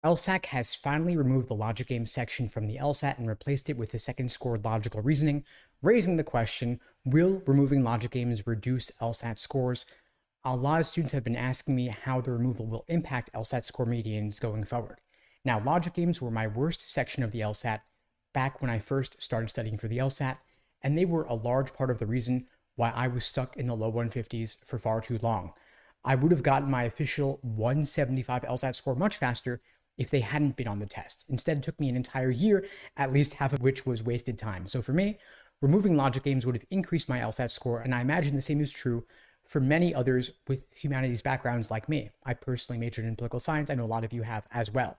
LSAC has finally removed the logic game section from the LSAT and replaced it with the second scored logical reasoning, raising the question, will removing logic games reduce LSAT scores? A lot of students have been asking me how the removal will impact LSAT score medians going forward. Now, logic games were my worst section of the LSAT back when I first started studying for the LSAT, and they were a large part of the reason why I was stuck in the low 150s for far too long. I would have gotten my official 175 LSAT score much faster if they hadn't been on the test. Instead, it took me an entire year, at least half of which was wasted time. So for me, removing logic games would have increased my LSAT score, and I imagine the same is true for many others with humanities backgrounds like me. I personally majored in political science. I know a lot of you have as well.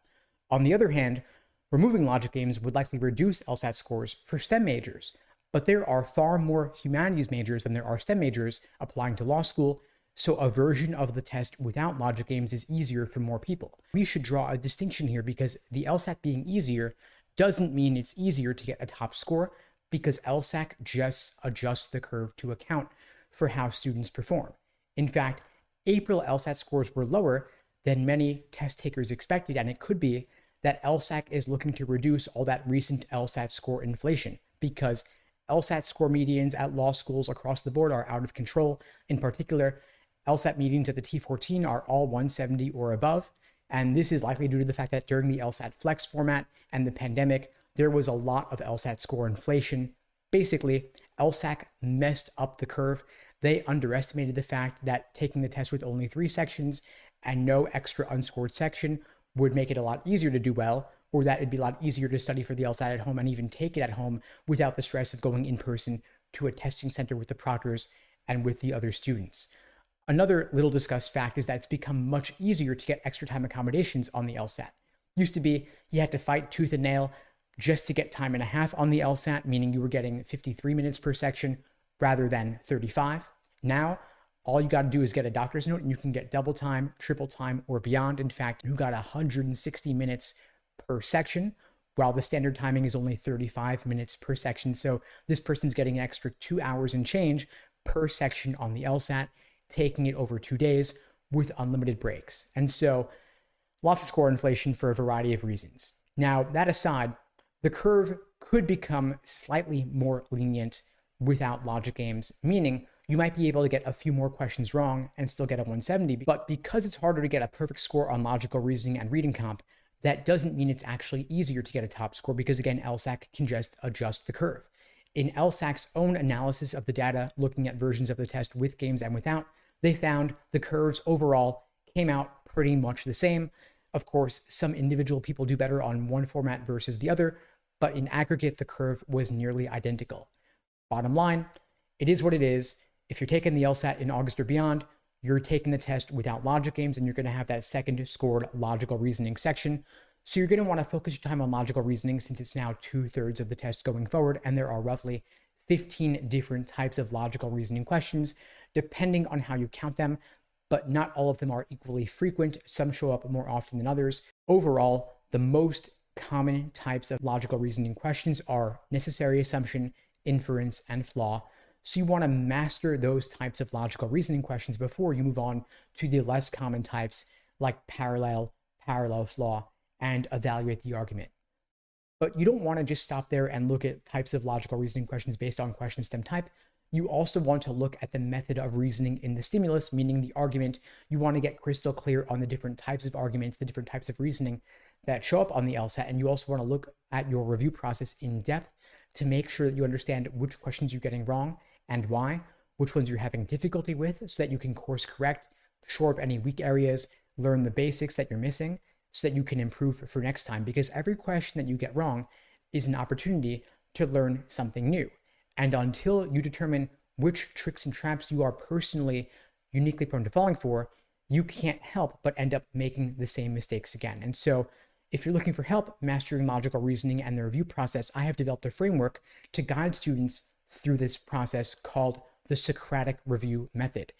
On the other hand, removing logic games would likely reduce LSAT scores for STEM majors, but there are far more humanities majors than there are STEM majors applying to law school, so a version of the test without logic games is easier for more people. We should draw a distinction here because the LSAT being easier doesn't mean it's easier to get a top score, because LSAC just adjusts the curve to account for how students perform. In fact, April LSAT scores were lower than many test takers expected, and it could be that LSAC is looking to reduce all that recent LSAT score inflation, because LSAT score medians at law schools across the board are out of control. In particular, LSAT medians at the T14 are all 170 or above, and this is likely due to the fact that during the LSAT Flex format and the pandemic, there was a lot of LSAT score inflation. Basically, LSAC messed up the curve. They underestimated the fact that taking the test with only 3 sections and no extra unscored section would make it a lot easier to do well, or that it'd be a lot easier to study for the LSAT at home and even take it at home without the stress of going in person to a testing center with the proctors and with the other students. Another little discussed fact is that it's become much easier to get extra time accommodations on the LSAT. Used to be you had to fight tooth and nail just to get time and a half on the LSAT, meaning you were getting 53 minutes per section rather than 35. Now, all you got to do is get a doctor's note and you can get double time, triple time, or beyond. In fact, you got 160 minutes per section, while the standard timing is only 35 minutes per section. So this person's getting an extra 2 hours and change per section on the LSAT, taking it over 2 days with unlimited breaks. And so lots of score inflation for a variety of reasons. Now, that aside, the curve could become slightly more lenient without logic games, meaning you might be able to get a few more questions wrong and still get a 170, but because it's harder to get a perfect score on logical reasoning and reading comp, that doesn't mean it's actually easier to get a top score, because again, LSAC can just adjust the curve. In LSAC's own analysis of the data, looking at versions of the test with games and without, they found the curves overall came out pretty much the same. Of course, some individual people do better on one format versus the other, but in aggregate, the curve was nearly identical. Bottom line, it is what it is. If you're taking the LSAT in August or beyond, you're taking the test without logic games, and you're going to have that second scored logical reasoning section. So you're going to want to focus your time on logical reasoning, since it's now 2/3 of the test going forward, and there are roughly 15 different types of logical reasoning questions, depending on how you count them, but not all of them are equally frequent. Some show up more often than others. Overall, the most common types of logical reasoning questions are necessary assumption, inference, and flaw. So you want to master those types of logical reasoning questions before you move on to the less common types like parallel, flaw, and evaluate the argument. But you don't want to just stop there and look at types of logical reasoning questions based on question stem type. You also want to look at the method of reasoning in the stimulus, meaning the argument. You want to get crystal clear on the different types of arguments, the different types of reasoning that show up on the LSAT. And you also want to look at your review process in depth to make sure that you understand which questions you're getting wrong and why, which ones you're having difficulty with, so that you can course correct, shore up any weak areas, learn the basics that you're missing, so that you can improve for next time. Because every question that you get wrong is an opportunity to learn something new. And until you determine which tricks and traps you are personally uniquely prone to falling for, you can't help but end up making the same mistakes again. And so if you're looking for help mastering logical reasoning and the review process, I have developed a framework to guide students through this process called the Socratic Review Method.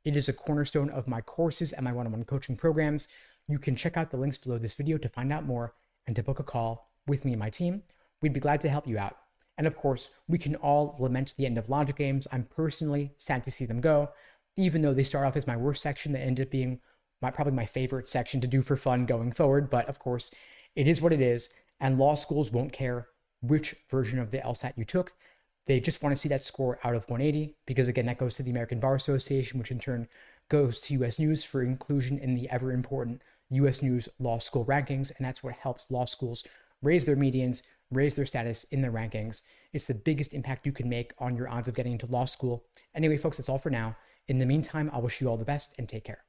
It is a cornerstone of my courses and my one-on-one coaching programs. You can check out the links below this video to find out more and to book a call with me and my team. We'd be glad to help you out. And of course, we can all lament the end of logic games. I'm personally sad to see them go, even though they start off as my worst section, they end up being probably my favorite section to do for fun going forward. But of course, it is what it is. And law schools won't care which version of the LSAT you took. They just want to see that score out of 180 because, again, that goes to the American Bar Association, which in turn goes to U.S. News for inclusion in the ever important U.S. News law school rankings. And that's what helps law schools raise their medians, raise their status in the rankings. It's the biggest impact you can make on your odds of getting into law school. Anyway, folks, that's all for now. In the meantime, I wish you all the best and take care.